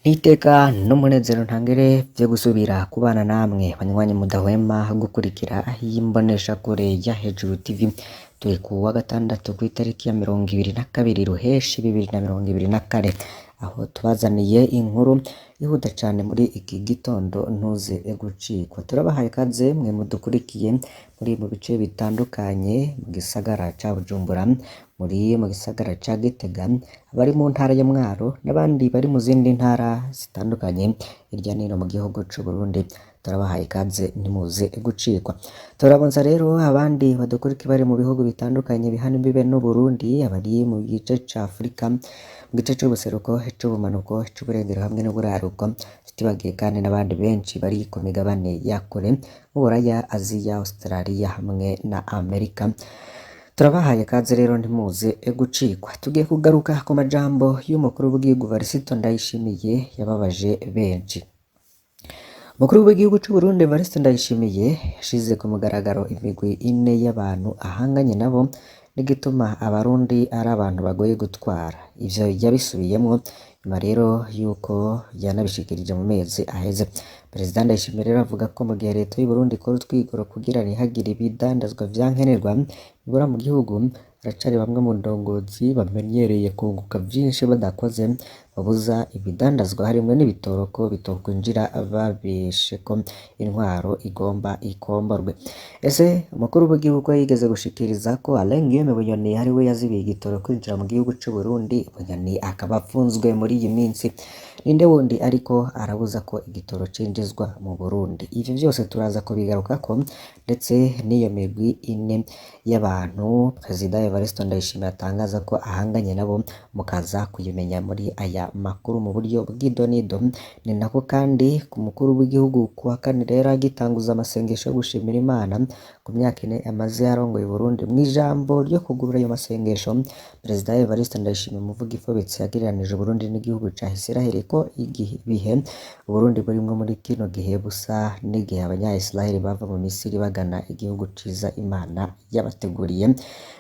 N'iteka n'umunezero ntangere vyo gusubira kubana namwe banywanyi mudahwema gukurikira y'imboneshakure ya Hejuru TV. Turi ku wa gatandatu kw'itariki ya 22 Ruheshi 2024, aho tubazaniye inkuru yihuta cane muri iki gitondo ntuze gucikwa. Turabahaye kaze mwe mudukurikiye muri mu bice bitandukanye mu gisagara ca Bujumbura, muri mu gisagara ca Gitega, abari mu ntara ya Mwaro n'abandi bari mu zindi ntara zitandukanye hirya no hino mu gihugu c'u Burundi. Turabahaye kaze ntimuze gucikwa. Turabonza rero abandi badukurikira bari mu bihugu bitandukanye bihana imbibe n'u Burundi, abari mu gice ca Afrika, mu gice c'ubuseruko, c'ubumanuko, c'uburengero hamwe n'uburaruko, tutibagiye kandi n'abandi benshi bari ku migabane ya kure mu Buraya, Aziya, Australia hamwe na Amerika. Turabahaye kaze rero ntimuze gucikwa. Tugiye kugaruka ku majambo y'umukuru w'igihugu Varisito Ndayishimiye yababaje benshi. Umukuru w'igihugu c'u Burundi Evariste Ndayishimiye yashize ku mugaragaro imigwi ine y'abantu ahanganye nabo n'igituma abarundi ari abantu bagoye gutwara. Ivyo yabisubiyemwo nyuma rero yuko yanabishikirije mu mezi aheze. Perezida Ndayishimiye rero avuga ko mu gihe leta y'u Burundi ikora utwigoro kugira ntihagire ibidandazwa vyankenerwa bibura mu gihugu, haracari bamwe mu ndongozi bamenyereye kunguka vyinshi badakoze, babuza ibidandazwa harimwo n'ibitoro ko bitokwinjira babeshe ko intwaro igomba ikomborwe. Ese umukuru w'igihugu yigeze gushikiriza ko Alain Guillaume Bunyoni ari we yazibiye igitoro kwinjira mu gihugu c'u Burundi, Bunyoni akaba afunzwe muri iyi minsi. Ninde wundi ariko arabuza ko igitoro cinjizwa mu Burundi? Ivyo vyose turaza kubigarukako, ndetse n'iyo migwi ine y'abantu Perezida Evariste Ndayishimiye atangaza ko ahanganye nabo, mukaza kuyimenya muri aya makuru mu buryo bw'idonido. Ni nako kandi ku mukuru w'igihugu ku wa kane rero agitanguza amasengesho yo gushimira Imana ku myaka ine amaze yarongoye Burundi. Mu ijambo ryo kugurura ayo masengesho, Perezida Evariste Ndayishimiye umuvuga ifobetse yagereranije Burundi n'igihugu ca Isiraheli ko ibihe Burundi burimwo muri kino gihe busa n'igihe abanya-Isiraheli bava mu Misiri bagana igihugu ciza Imana yabateguriye.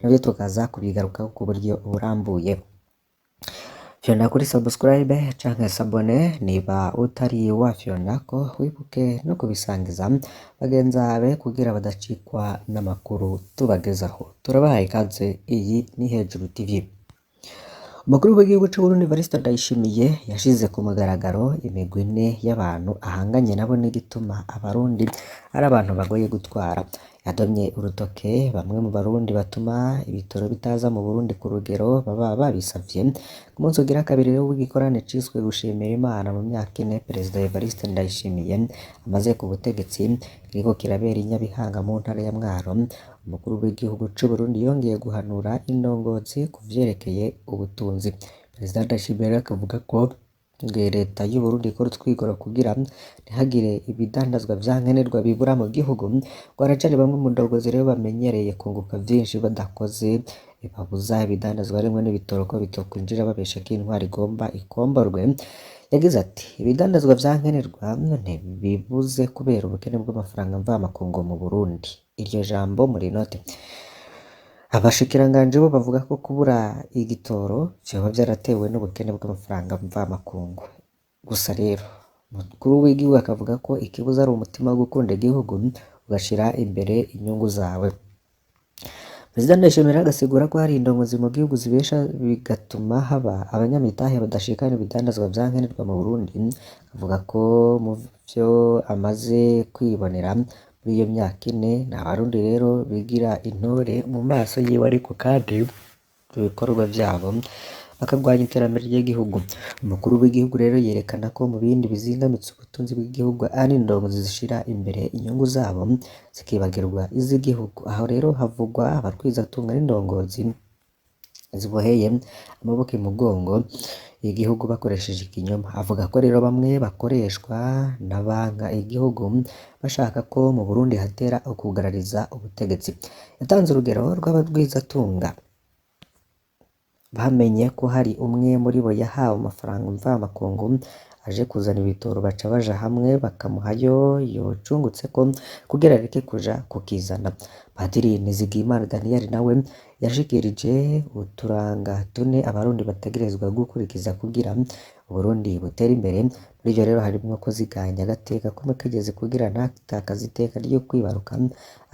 Navyo tukaza kubigarukaho ku buryo burambuye. Fyona kuri subscribe canke sabone niba utari wafyonako, wibuke no kubisangiza bagenzabe kugira badacikwa n'amakuru tubagezaho. Turabahaye ikaze, iyi ni Hejuru TV. Umukuru w'igihugu c'u Burundi Evariste Ndayishimiye yashize ku mugaragaro imigwi ine y'abantu ahanganye nabo n'igituma abarundi ari abantu bagoye gutwara. Yadomye urutoke bamwe mu barundi batuma ibitoro bitaza mu Burundi ku rugero baba babisavye. Ku munsi ugira kabiri rero w'igikorane ciswe gushimira Imana mu myaka ine Perezida Evariste Ndayishimiye amaze ku butegetsi, kiriko kirabera i Nyabihanga mu ntara ya Mwaro, umukuru w'igihugu c'u Burundi yongeye guhanura indongozi ku vyerekeye ubutunzi. Perezida Ndayishimiye rero akavuga ko leta y'u Burundi ikora utwigoro kugira ntihagire ibidandazwa vyankenerwa bibura mu gihugu, ngo haracari bamwe mu ndongozi rero bamenyereye kunguka vyinshi badakoze, babuza ibidandazwa harimwo n'ibitoro ko bitokwinjira babesha ko intwaro igomba ikomborwe. Yagize ati ibidandazwa vyankenerwa ntibibuze kubera ubukene bw'amafaranga mvamakungu mu Burundi. Iryo jambo muri note. Abashikiranganji bo bavuga ko kubura igitoro vyoba vyaratewe n'ubukene bw'amafaranga mvamakungu. Gusa rero umukuru w'igihugu akavuga ko ikibuza ari umutima wo gukunda igihugu, ugashira imbere inyungu zawe. Perezida Ndayishimiye agasigura ko hari indongozi mu gihugu zibesha bigatuma haba abanyamitahe badashikana ibidandazwa vyankenerwa mu Burundi. Avuga ko mu vyo amaze kwibonera muri iyo myaka ine, nta barundi rero bigira intore mu maso yiwe, ariko kandi mu bikorwa vyabo bakagwanya iterambere ry'igihugu. Umukuru w'igihugu rero yerekana ko mu bindi bizingamitse ubutunzi bw'igihugu ari indongozi zishira imbere inyungu zabo zikibagirwa iz'igihugu. Aho rero havugwa abarwizatunga n'indongozi ziboheye amaboko imugongo igihugu bakoresheje ikinyoma. Avuga ko rero bamwe bakoreshwa n'abanka igihugu bashaka ko mu Burundi hatera ukugarariza ubutegetsi. Yatanze urugero rw'abarwizatunga bamenye ko hari umwe muri bo yahawe amafaranga mvamakungu aje kuzana ibitoro, baca baja hamwe bakamuhayo yocungutse ko kugira areke kuja kukizana. Padiri Nizigiyimana Daniel nawe yashikirije uturanga tune abarundi bategerezwa gukurikiza kugira Uburundi butera imbere. Muri ivyo rero harimwo kuziganya agateka k'umukenyezi kugira ntatakaze iteka ryo kwibaruka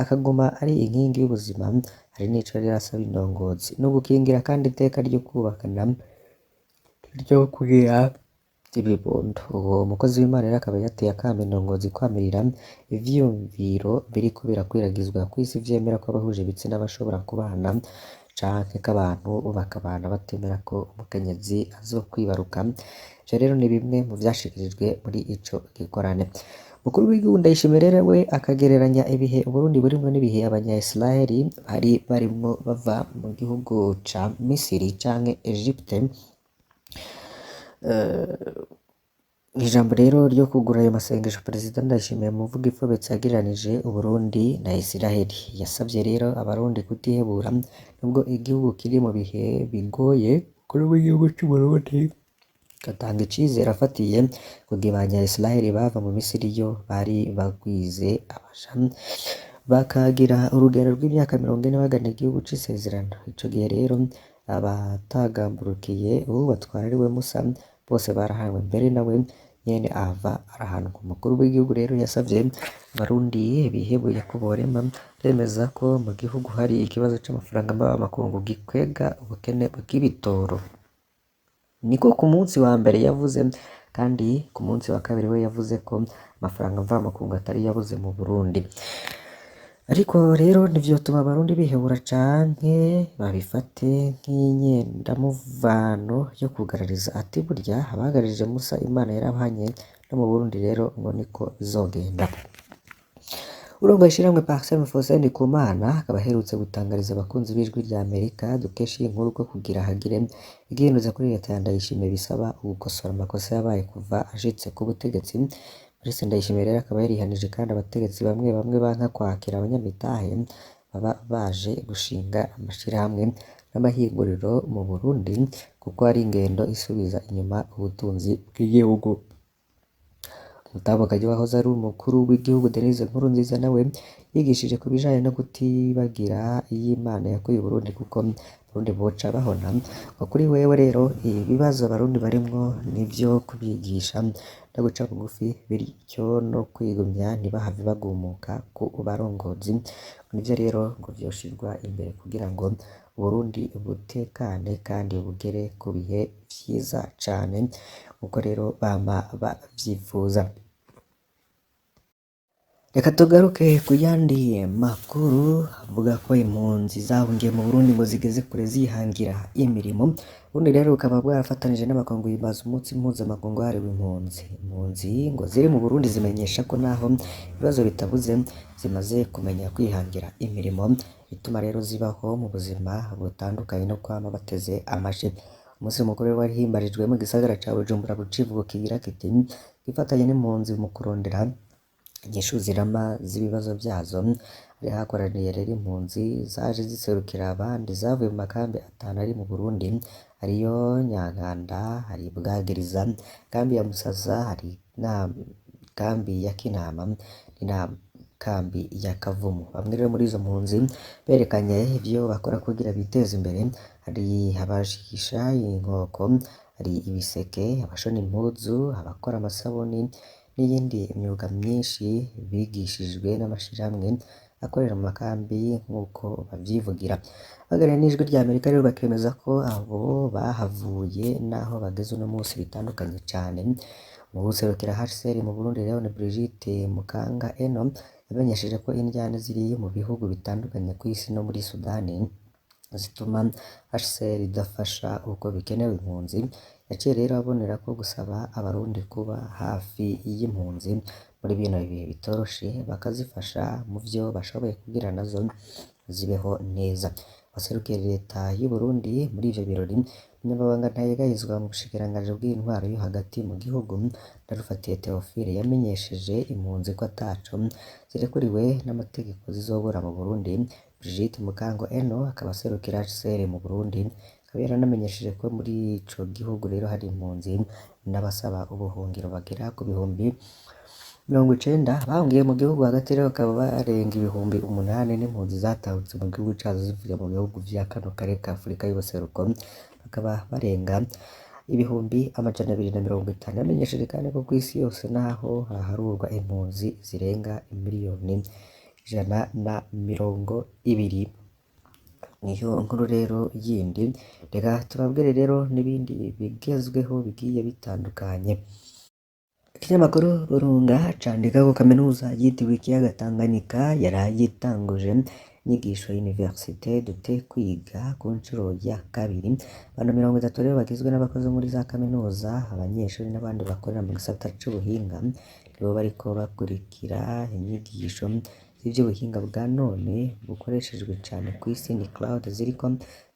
akaguma ari inkingi y'ubuzima. Hari n'ico rero asaba indongozi no gukingira kandi iteka ryo kubakana ryo kugira ibibondo. Uwo mukozi w'Imana rero akaba yateye akamo indongozi kwamirira ivyiyumviro biriko birakwiragizwa kw'isi vyemera ko abahuje ibitsina bashobora kubana canke ko abantu bakabana batemera ko umukenyezi azokwibaruka. Ivyo rero ni bimwe mu vyashikirijwe muri ico gikorane. Umukuru w'igihugu Ndayishimiye rero we akagereranya ibihe Uburundi burimwo n'ibihe abanya-Israeli bari barimwo bava mu gihugu ca Misiri canke Egypte. Ijambo rero ryo kugura ayo masengesho Perezida Ndayishimiye mu mvugo ifobetse yagereranije Uburundi na Israeli. Yasavye rero abarundi kutihebura nubwo igihugu kiri mu bihe bigoye. Umukuru w'igihugu c'Uburundi agatanga icizere afatiye kugira abanya-Israeli bava mu Misiri yo bari bagwize abaja bakagira urugendo rw'imyaka 40 bagana igihugu c'isezerano. Ico gihe rero abatagamburukiye ubu batwara ariwe Musa bose barahanwe, mbere nawe nyene ava arahanwa. Umukuru w'igihugu rero yasavye abarundi bihebuye ko borema bemeza ko mu gihugu hari ikibazo c'amafaranga mvamakungu gikwega ubukene bw'ibitoro. Niko ku munsi wa mbere yavuze, kandi ku munsi wa kabiri we yavuze ko amafaranga mvamakungu atari yabuze mu Burundi. Ariko rero ntivyotuma abarundi bihebura canke babifate nk'inyendamuvano yo kugarariza. Ati burya abagararije Musa Imana yarabahanye no mu Burundi rero ngo niko bizogenda. Urongoye ishirahamwe Paxem Faustin Ndikumana akaba aherutse gutangariza abakunzi b'ijwi rya Amerika dukesha iyi nkuru ko kugira hagire igihinduza kuri leta ya Ndayishimiye bisaba gukosora amakosa yabaye kuva ashitse ku butegetsi. Perezida Ndayishimiye rero akaba yarihanije kandi abategetsi bamwe bamwe banka kwakira abanyamitahe baba baje gushinga amashirahamwe n'amahinguriro mu Burundi kuko ari ingendo isubiza inyuma ubutunzi bw'igihugu. Umutamukaji wahoze ari umukuru w'igihugu Denise Nkurunziza nawe yigishije ku bijanye no kutibagira iy'Imana yakuye Burundi kuko Burundi boca bahona. Kuri wewe rero ibibazo abarundi barimwo nivyo kubigisha no guca bugufi bityo no kwigumya ntibahave bagumuka ku barongozi. Nivyo rero ngo vyoshirwa imbere kugira ngo Burundi butekane kandi bugere ku bihe vyiza cane uko rero bama bavyifuza. Reka tugaruke ku yandi makuru avuga ko impunzi zahungiye mu Burundi ngo zigeze kure zihangira imirimo. Ubundi rero bukaba bwarafatanije n'amakungu himbaza umunsi mpuzamakungu wahariwe impunzi. Impunzi ngo ziri mu Burundi zimenyesha ko naho ibibazo bitabuze zimaze kumenya kwihangira imirimo bituma rero zibaho mu buzima butandukanye no kwama bateze amashi. Umunsi mukuru wari himbarijwe mu gisagara ca Bujumbura bucivugo kigira kiti gifatanye n'impunzi mu kurondera inyishu zirama z'ibibazo vyazo. Hari hakoraniye rero impunzi zaje ziserukira abandi zavuye mu makambi atanu ari mu Burundi ariyo Nyankanda, hari Bwagiriza, kambi ya Musaza, hari na kambi ya Kinama ni na kambi ya Kavumu. Bamwe rero muri izo mpunzi berekanye ivyo bakora kugira biteze imbere. Hari abashikisha inkoko, hari ibiseke, abashona impuzu, abakora amasabuni n'iyindi myuga myinshi bigishijwe n'amashirahamwe akorera mu makambi nk'uko bavyivugira. Baganira n'ijwi rya Amerika rero bakemeza ko abo bahavuye naho bageze uno munsi bitandukanye cane. Mu buserukira HCR mu Burundi rero ni Brigitte Mukanga Eno yamenyesheje ko indyane ziri mu bihugu bitandukanye kw'isi no muri Sudani zituma HCR idafasha uko bikenewe impunzi. Yaciye rero abonera ko gusaba abarundi kuba hafi y'impunzi muri bino bihe bitoroshe bakazifasha mu vyo bashoboye kugira nazo zibeho neza. Abaserukiye leta y'u Burundi muri ivyo birori umunyamabanga ntayegayezwa mu bushikiranganji bw'intwaro yo hagati mu gihugu Ndarufatiye Theophile yamenyesheje impunzi ko ataco zirekuriwe n'amategeko zizobura mu Burundi. Brigitte Mukango Eno akaba aserukira HCR mu Burundi akaba yaranamenyesheje ko muri ico gihugu rero hari impunzi n'abasaba ubuhungiro bagera ku bihumbi 90 bahungiye mu gihugu hagati rero bakaba barenga ibihumbi 8 n'impunzi zatahutse mu gihugu cazo zivuye mu bihugu vya kano karere ka Afurika y'ubuseruko bakaba barenga 250 yamenyesheje kandi ko kw'isi yose naho haharurwa impunzi zirenga imiliyoni 120. Niyo nkuru rero yindi, reka tubabwire rero n'ibindi bigezweho bigiye bitandukanye. Ikinyamakuru Burunga candika ko kaminuza yitiriwe ikiyaga Tanganyika yarayitanguje inyigisho Université dute kwiga ku nshuro ya kabiri. Abantu 30 rero bagizwe n'abakozi muri za kaminuza, abanyeshuri n'abandi bakorera mu gisata c'ubuhinga nibo bariko bakurikira inyigisho z'ivy'ubuhinga bwa none bukoreshejwe cane kw'isi. Ni cloud ziriko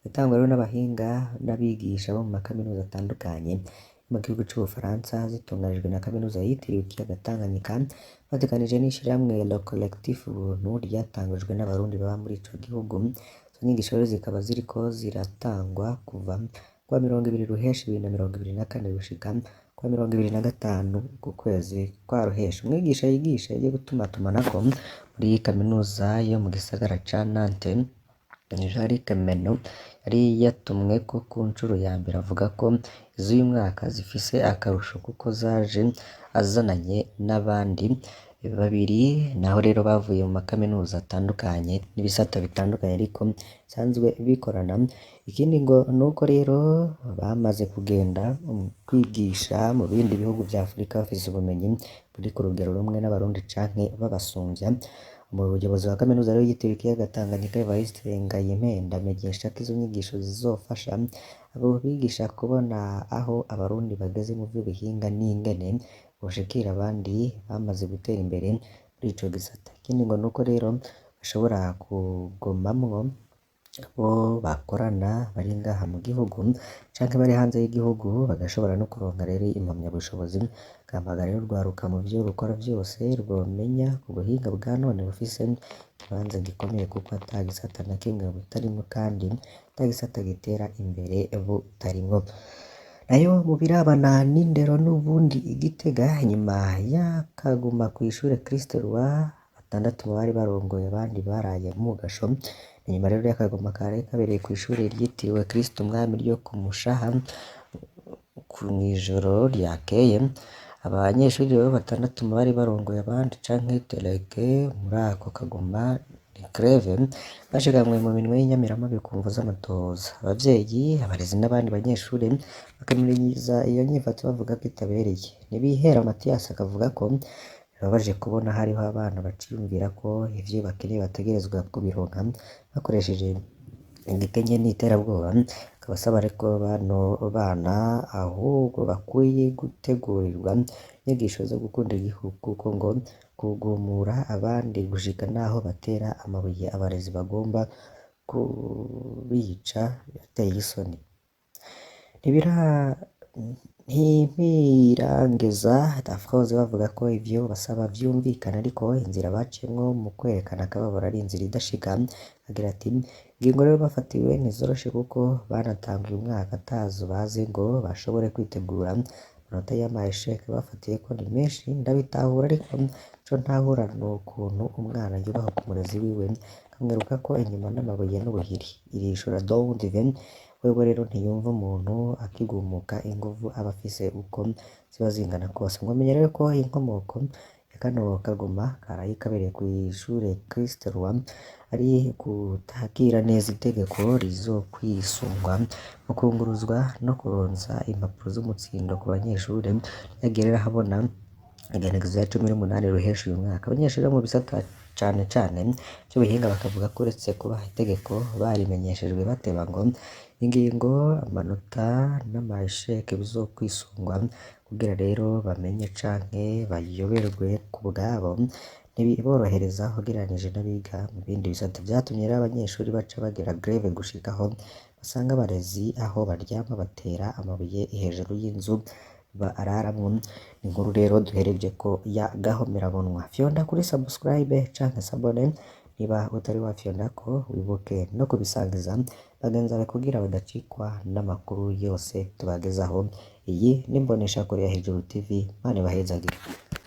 zitangwa rero n'abahinga n'abigisha bo mu makaminuza atandukanye mu gihugu c'Ubufaransa, zitunganijwe na kaminuza yitiriwe ikiyaga Tanganyika bateganije n'ishirahamwe Le Collectif Ubuntu ryatangujwe n'abarundi baba muri ico gihugu. Izo nyigisho rero zikaba ziriko ziratangwa kuva kuwa 20 Ruheshi 2024 gushika kuwa 2025 ku kwezi kwa Ruheshi. Umwigisha yigisha yagiye gutumatumanako muri kaminuza yo mu gisagara ca Nantes, Jean-Luc Meno, yari yatumweko ku nshuro ya mbere. Avuga ko iz'uyu mwaka zifise akarusho kuko zaje azananye n'abandi babiri naho rero bavuye mu makaminuza atandukanye n'ibisata bitandukanye ariko bisanzwe bikorana. Ikindi ngo nuko rero bamaze kugenda kwigisha mu bindi bihugu vya Afurika bafise ubumenyi buri ku rugero rumwe n'abarundi canke babasumbya. Umuyobozi wa kaminuza rero yitiriwe ikiyaga Tanganyika Evariste Ngayimpenda amenyesha ko izo nyigisho zizofasha abo bigisha kubona aho abarundi bageze mu vy'ubuhinga n'ingene boshikira abandi bamaze gutera imbere muri ico gisata. Ikindi ngo nuko rero bashobora kugumamwo abo bakorana bari ngaha mu gihugu canke bari hanze y'igihugu, bagashobora no kuronka rero impamyabushobozi. Gahamagara rero urwaruka mu vyo rukora vyose rwomenya ubuhinga bwa none bufise ikibanza gikomeye kuko ata gisata na kimwe butarimwo kandi ata gisata gitera imbere butarimwo. Nayo mu birabana n'indero n'ubundi Igitega, nyuma y'akaguma kw'ishure Christ Roi, 6 mu bari barongoye abandi baraye mu gasho. Inyuma rero y'akaguma kare kabereye kw'ishure ryitiriwe Kristo Umwami ryo ku Mushaha mw'ijoro ryakeye, abanyeshuri rero 6 mu bari barongoye abandi canke delege muri ako kaguma greve bashigamwe mu minwe y'inyamiramabi ku mvo z'amatohoza. Abavyeyi, abarezi n'abandi banyeshuri bakamiriza iyo nyifato bavuga ko itabereye. Nibihera Mathias akavuga ko birababaje kubona hariho abana baciyumvira ko ivyo bakeneye bategerezwa kubironka bakoresheje igikenye n'iterabwoba. Akabasaba ariko bano bana ahubwo bakwiye gutegurirwa inyigisho zo gukunda igihugu kuko ngo kugumura abandi gushika naho batera amabuye abarezi bagomba kubica birateye isoni. Ntibirangeza Daphrose bavuga ko ivyo basaba vyumvikana ariko inzira baciyemwo mu kwerekana akababaro ari inzira idashika. Agira ati ingingo rero bafatiwe ntizoroshe kuko banatanguye umwaka atazo bazi ngo bashobore kwitegura. Amanota y'amasheke bafatiye ko ni menshi ndabitahura, ariko ico ntahura n'ukuntu umwana yubaha ku murezi wiwe akamwiruka ko inyuma n'amabuye n'ubuhiri. Irishura Don Divin wewe rero ntiyumva umuntu akigumuka inguvu aba afise uko ziba zingana kose. Mwomenya rero ko inkomoko ya kano kaguma karaye kabereye kw'ishure Christ Roi ari kutakira neza itegeko rizokwisungwa mu kunguruzwa no kuronsa impapuro z'umutsindo ku banyeshure yagerera habona igenekerezo ya 18 Ruheshi uyu mwaka. Abanyeshure bo mu bisata cane vy'ubuhinga bakavuga ko uretse kuba itegeko barimenyeshejwe bateba ngo ingingo, amanota n'amasheke bizokwisungwa kugira rero bamenye canke bayoberwe ku bwabo ntibiborohereza ugereranije n'abiga mu bindi bisata. Vyatumye rero abanyeshuri baca bagira greve gushikaho basanga abarezi aho baryama batera amabuye hejuru y'inzu bararamwo. Inkuru rero duhereje ko ya Gahomerabunwa. Fyonda kuri subscribe canke sabone niba utari wafyondako, wibuke no kubisangiza bagenzi bawe kugira badacikwa n'amakuru yose tubagezaho. Iyi ni Mboneshakure ya Hejuru TV, Imana ibahezagire.